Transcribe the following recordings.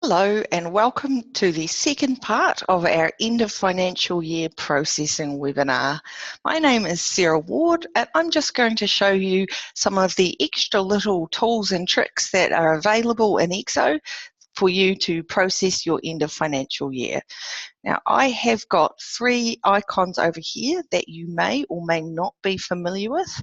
Hello and welcome to the second part of our end of financial year processing webinar. My name is Sarah Ward and I'm just going to show you some of the extra little tools and tricks that are available in EXO for you to process your end of financial year. Now I have got 3 icons over here that you may or may not be familiar with.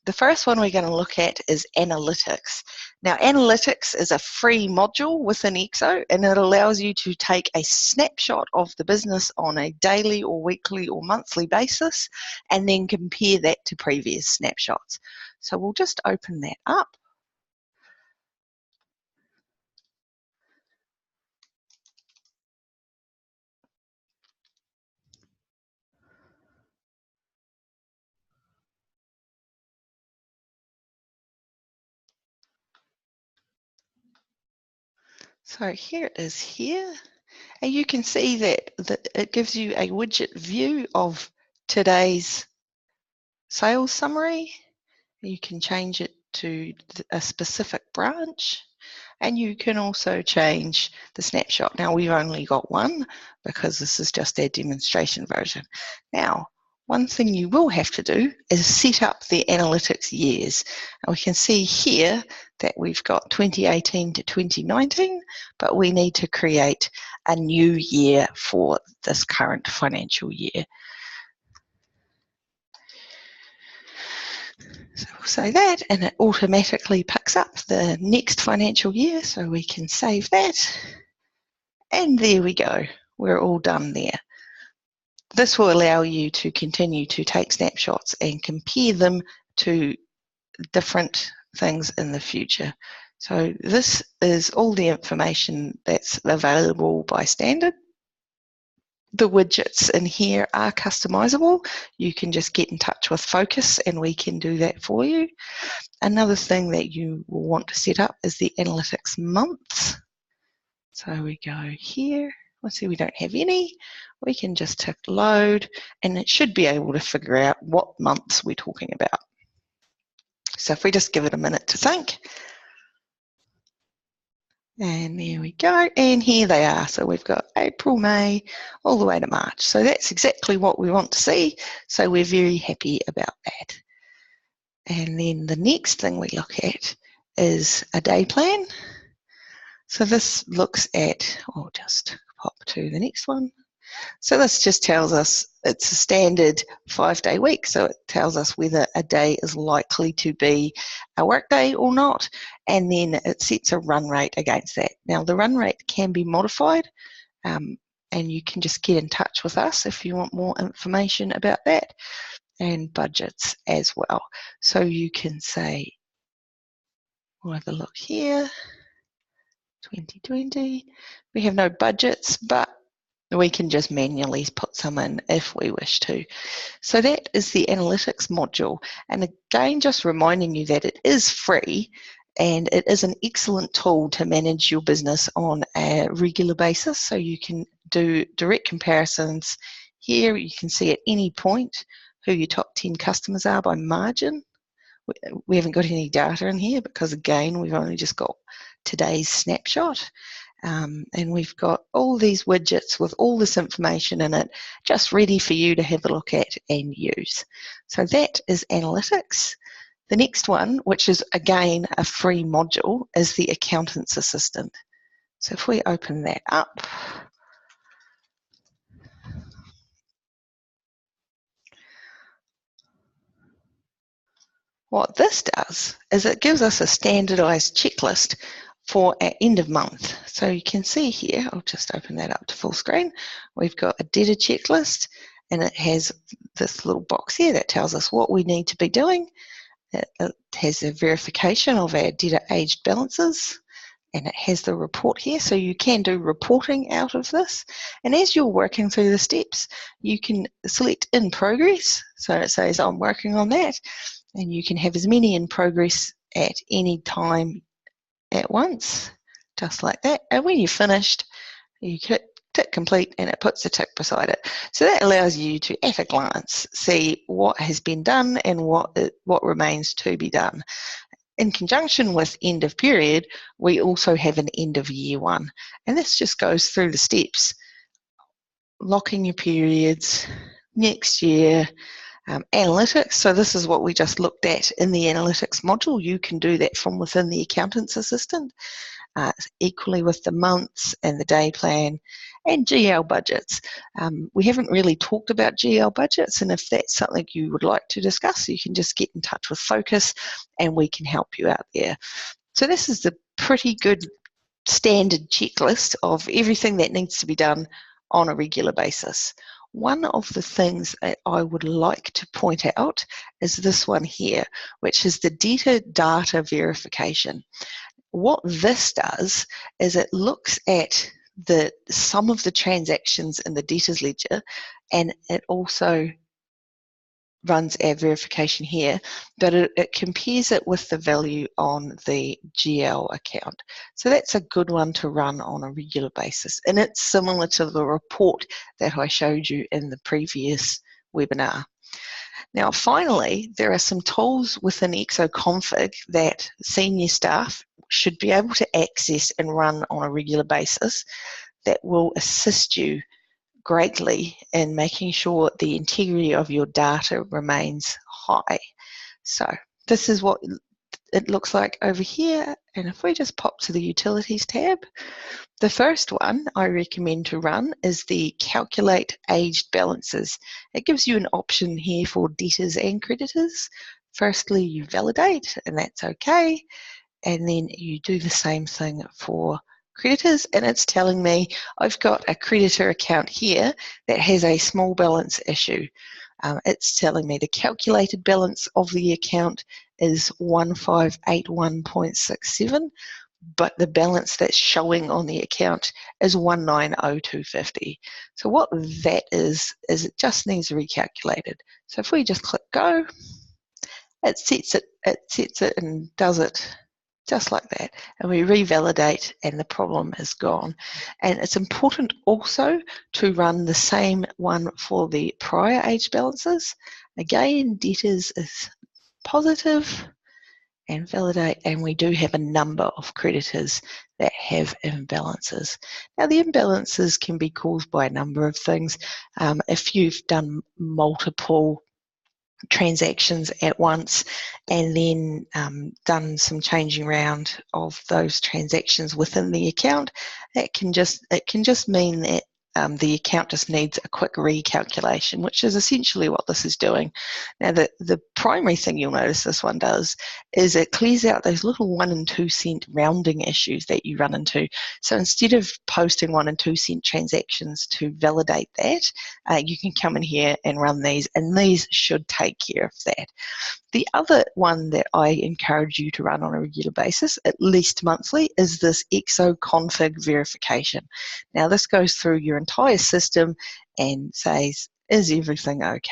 The first one we're going to look at is Analytics. Now, Analytics is a free module within EXO, and it allows you to take a snapshot of the business on a daily or weekly or monthly basis, and then compare that to previous snapshots. So we'll just open that up. So here it is here. And you can see that it gives you a widget view of today's sales summary. You can change it to a specific branch, and you can also change the snapshot. Now we've only got one because this is just our demonstration version. Now, one thing you will have to do is set up the analytics years. And we can see here that we've got 2018 to 2019, but we need to create a new year for this current financial year. So we'll say that, and it automatically picks up the next financial year, so we can save that. And there we go, we're all done there. This will allow you to continue to take snapshots and compare them to different things in the future. So this is all the information that's available by standard. The widgets in here are customizable. You can just get in touch with Focus and we can do that for you. Another thing that you will want to set up is the analytics months. So we go here. Let's see, we don't have any. We can just tick load and it should be able to figure out what months we're talking about. So if we just give it a minute to think. And there we go, and here they are. So we've got April, May, all the way to March. So that's exactly what we want to see. So we're very happy about that. And then the next thing we look at is a day plan. So this looks at, I'll just pop to the next one. So this just tells us it's a standard 5-day week. So it tells us whether a day is likely to be a work day or not. And then it sets a run rate against that. Now the run rate can be modified and you can just get in touch with us if you want more information about that, and budgets as well. So you can say, we'll have a look here, 2020, we have no budgets, but we can just manually put some in if we wish to. So that is the analytics module. And again, just reminding you that it is free and it is an excellent tool to manage your business on a regular basis. So you can do direct comparisons. Here you can see at any point who your top 10 customers are by margin. We haven't got any data in here because again, we've only just got today's snapshot. And we've got all these widgets with all this information in it, just ready for you to have a look at and use. So that is analytics. The next one, which is again a free module, is the accountant's assistant. So if we open that up, what this does is it gives us a standardized checklist for our end of month. So you can see here, I'll just open that up to full screen. We've got a debtor checklist and it has this little box here that tells us what we need to be doing. It has a verification of our debtor aged balances and it has the report here. So you can do reporting out of this. And as you're working through the steps, you can select in progress. So it says I'm working on that, and you can have as many in progress at any time at once, just like that. And when you're finished, you tick complete and it puts a tick beside it. So that allows you to, at a glance, see what has been done and what remains to be done. In conjunction with end of period, we also have an end of year one. And this just goes through the steps. Locking your periods, next year, analytics. So this is what we just looked at in the analytics module. You can do that from within the accountant's assistant, equally with the months and the day plan and GL budgets. We haven't really talked about GL budgets, and if that's something you would like to discuss, you can just get in touch with Focus and we can help you out there. So this is the pretty good standard checklist of everything that needs to be done on a regular basis. One of the things that I would like to point out is this one here, which is the data verification. What this does is it looks at the sum of the transactions in the debtors ledger, and it also runs our verification here, but it compares it with the value on the GL account. So that's a good one to run on a regular basis. And it's similar to the report that I showed you in the previous webinar. Now, finally, there are some tools within EXO Config that senior staff should be able to access and run on a regular basis that will assist you greatly in making sure the integrity of your data remains high. So this is what it looks like over here, and if we just pop to the Utilities tab, the first one I recommend to run is the Calculate Aged Balances. It gives you an option here for debtors and creditors. Firstly, you validate, and that's okay, and then you do the same thing for creditors, and it's telling me I've got a creditor account here that has a small balance issue. It's telling me the calculated balance of the account is 1581.67, but the balance that's showing on the account is 190250. So what that is it just needs recalculated. So if we just click go, it sets it and does it just like that, and we revalidate and the problem is gone. And it's important also to run the same one for the prior age balances. Again, debtors is positive, and validate, and we do have a number of creditors that have imbalances. Now the imbalances can be caused by a number of things. If you've done multiple transactions at once and then done some changing around of those transactions within the account, it can just mean that the account just needs a quick recalculation, which is essentially what this is doing. Now the primary thing you'll notice this one does is it clears out those little 1 and 2 cent rounding issues that you run into. So instead of posting 1 and 2 cent transactions to validate that, you can come in here and run these, and these should take care of that. The other one that I encourage you to run on a regular basis, at least monthly, is this EXO Config verification. Now this goes through your entire system and says, is everything okay?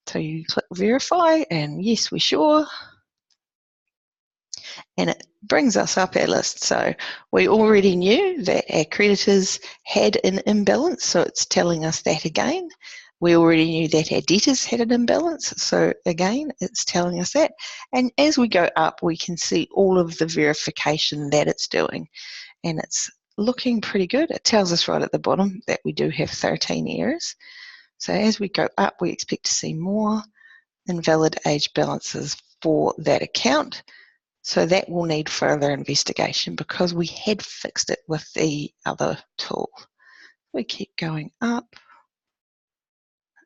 So you click verify, and yes, we're sure. And it brings us up our list. So we already knew that our creditors had an imbalance, so it's telling us that again. We already knew that our debtors had an imbalance, so again, it's telling us that. And as we go up, we can see all of the verification that it's doing. And it's looking pretty good. It tells us right at the bottom that we do have 13 errors. So as we go up, we expect to see more invalid age balances for that account. So that will need further investigation because we had fixed it with the other tool. We keep going up.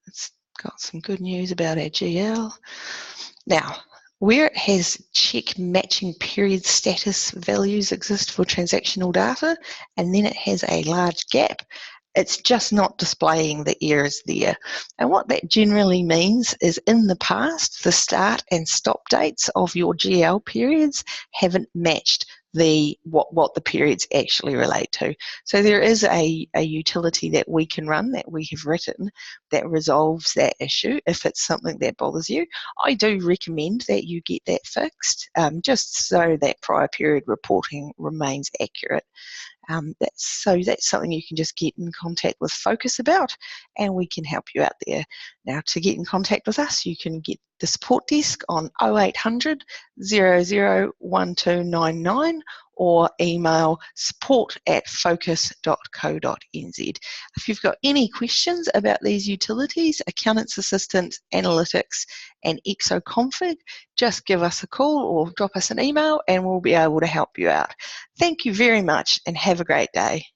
It's got some good news about our GL. Now, where it has check matching period status values exist for transactional data, and then it has a large gap, it's just not displaying the errors there. And what that generally means is in the past, the start and stop dates of your GL periods haven't matched what the periods actually relate to. So there is a utility that we can run, that we have written, that resolves that issue if it's something that bothers you. I do recommend that you get that fixed, just so that prior period reporting remains accurate. So that's something you can just get in contact with Focus about, and we can help you out there. Now, to get in contact with us, you can get the support desk on 0800 00 1299 or email support@focus.co.nz. If you've got any questions about these utilities, Accountants Assistant, Analytics and EXO Config, just give us a call or drop us an email and we'll be able to help you out. Thank you very much and have a great day.